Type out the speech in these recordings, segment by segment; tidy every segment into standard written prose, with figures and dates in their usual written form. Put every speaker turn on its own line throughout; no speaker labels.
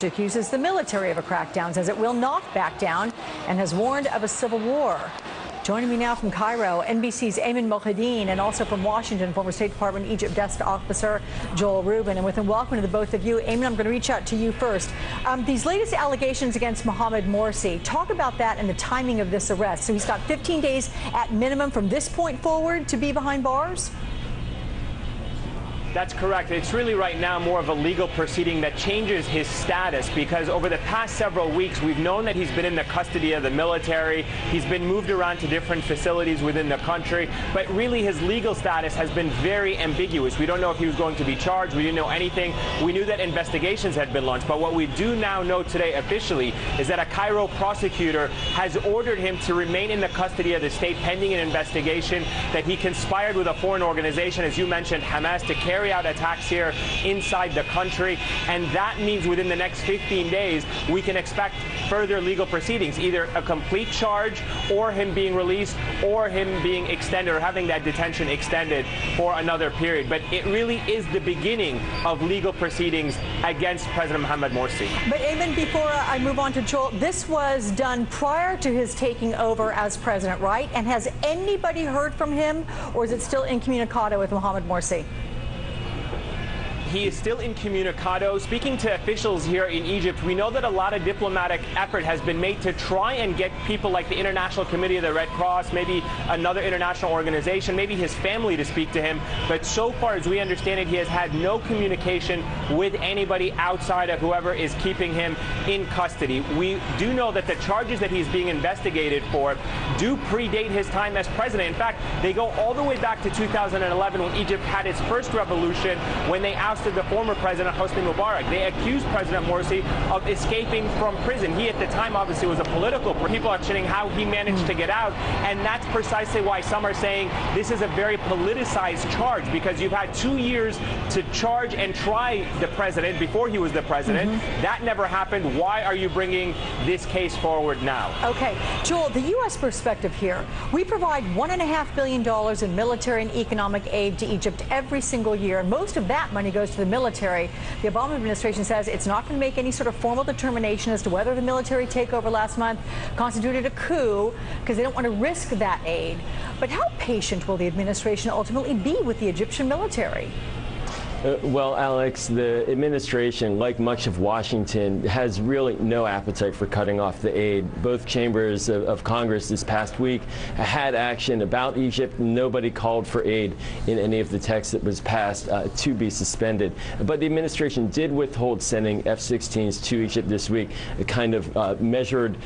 accuses the military of a crackdown, says it will not back down, and has warned of a civil war. Joining me now from Cairo, NBC's Ayman Mohyeddin, and also from Washington, former State Department Egypt desk officer Joel Rubin. And with him, welcome to the both of you. Ayman, I'm going to reach out to you first. These latest allegations against Mohamed Morsi, talk about that and the timing of this arrest. So he's got 15 days at minimum from this point forward to be behind bars?
That's correct. It's really right now more of a legal proceeding that changes his status, because over the past several weeks we've known that he's been in the custody of the military. He's been moved around to different facilities within the country, but really his legal status has been very ambiguous. We don't know if he was going to be charged. We didn't know anything. We knew that investigations had been launched, but what we do now know today officially is that a Cairo prosecutor has ordered him to remain in the custody of the state pending an investigation that he conspired with a foreign organization, as you mentioned, Hamas, to carry out attacks here inside the country. And that means within the next 15 days, we can expect further legal proceedings, either a complete charge or him being released or him being extended or having that detention extended for another period. But it really is the beginning of legal proceedings against President Mohamed Morsi.
But Ayman, before I move on to Joel, this was done prior to his taking over as president, right? And has anybody heard from him, or is it still incommunicado with Mohamed Morsi?
He is still incommunicado. Speaking to officials here in Egypt, we know that a lot of diplomatic effort has been made to try and get people like the International Committee of the Red Cross, maybe another international organization, maybe his family to speak to him. But so far as we understand it, he has had no communication with anybody outside of whoever is keeping him in custody. We do know that the charges that he's being investigated for do predate his time as president. In fact, they go all the way back to 2011 when Egypt had its first revolution, when they ousted the former president, Hosni Mubarak. They accused President Morsi of escaping from prison. He, at the time, obviously was a political. People are questioning how he managed to get out, and that's precisely why some are saying this is a very politicized charge, because you've had 2 years to charge and try the president before he was the president. That never happened. Why are you bringing this case forward now? Okay.
Joel, the U.S. perspective here. We provide $1.5 billion in military and economic aid to Egypt every single year, and most of that money goes to the military. The Obama administration says it's not going to make any sort of formal determination as to whether the military takeover last month constituted a coup, because they don't want to risk that aid. But how patient will the administration ultimately be with the Egyptian military?
Well, Alex, the administration, like much of Washington, has really no appetite for cutting off the aid. Both chambers of Congress this past week had action about Egypt. Nobody called for aid in any of the text that was passed to be suspended. But the administration did withhold sending F-16s to Egypt this week, a kind of measured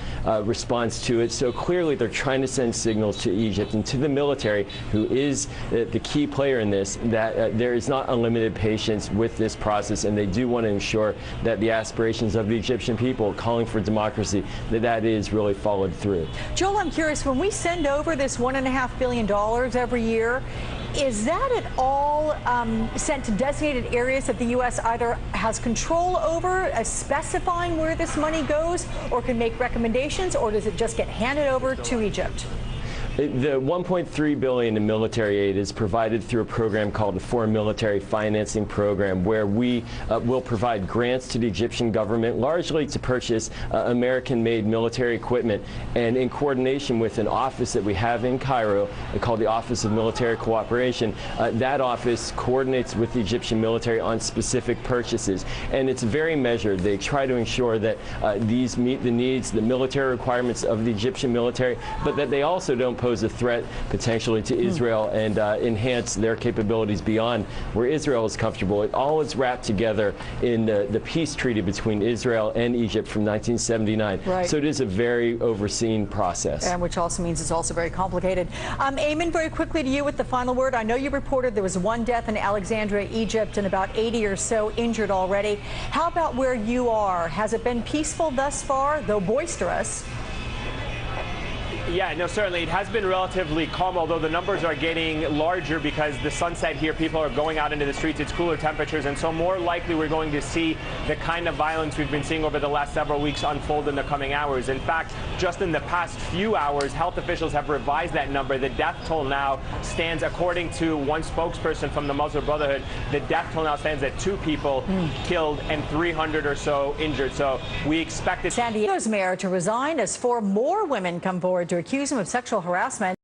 response to it. So clearly they're trying to send signals to Egypt and to the military, who is the key player in this, that there is not unlimited patience with this process, and they do want to ensure that the aspirations of the Egyptian people calling for democracy, that is really followed through.
Joel, I'm curious, when we send over this $1.5 billion every year, is that at all sent to designated areas that the U.S. either has control over, specifying where this money goes, or can make recommendations, or does it just get handed over to Egypt?
The $1.3 billion in military aid is provided through a program called the Foreign Military Financing Program, where we will provide grants to the Egyptian government, largely to purchase American-made military equipment, and in coordination with an office that we have in Cairo called the Office of Military Cooperation. That office coordinates with the Egyptian military on specific purchases, and it's very measured. They try to ensure that these meet the needs, the military requirements of the Egyptian military, but that they also don't pose a threat potentially to Israel and enhance their capabilities beyond where Israel is comfortable. It all is wrapped together in the peace treaty between Israel and Egypt from 1979.
Right.
So it is a very overseen process.
And which also means it's also very complicated. Ayman, very quickly to you with the final word. I know you reported there was 1 death in Alexandria, Egypt, and about 80 or so injured already. How about where you are? Has it been peaceful thus far, though boisterous?
Yeah, no, certainly. It has been relatively calm, although the numbers are getting larger because the sunset here, people are going out into the streets. It's cooler temperatures, and so more likely we're going to see the kind of violence we've been seeing over the last several weeks unfold in the coming hours. In fact, just in the past few hours, health officials have revised that number. The death toll now stands, according to one spokesperson from the Muslim Brotherhood, the death toll now stands at 2 people killed and 300 or so injured. So we expect it.
San Diego's mayor to resign as 4 more women come forward to accuse him of sexual harassment.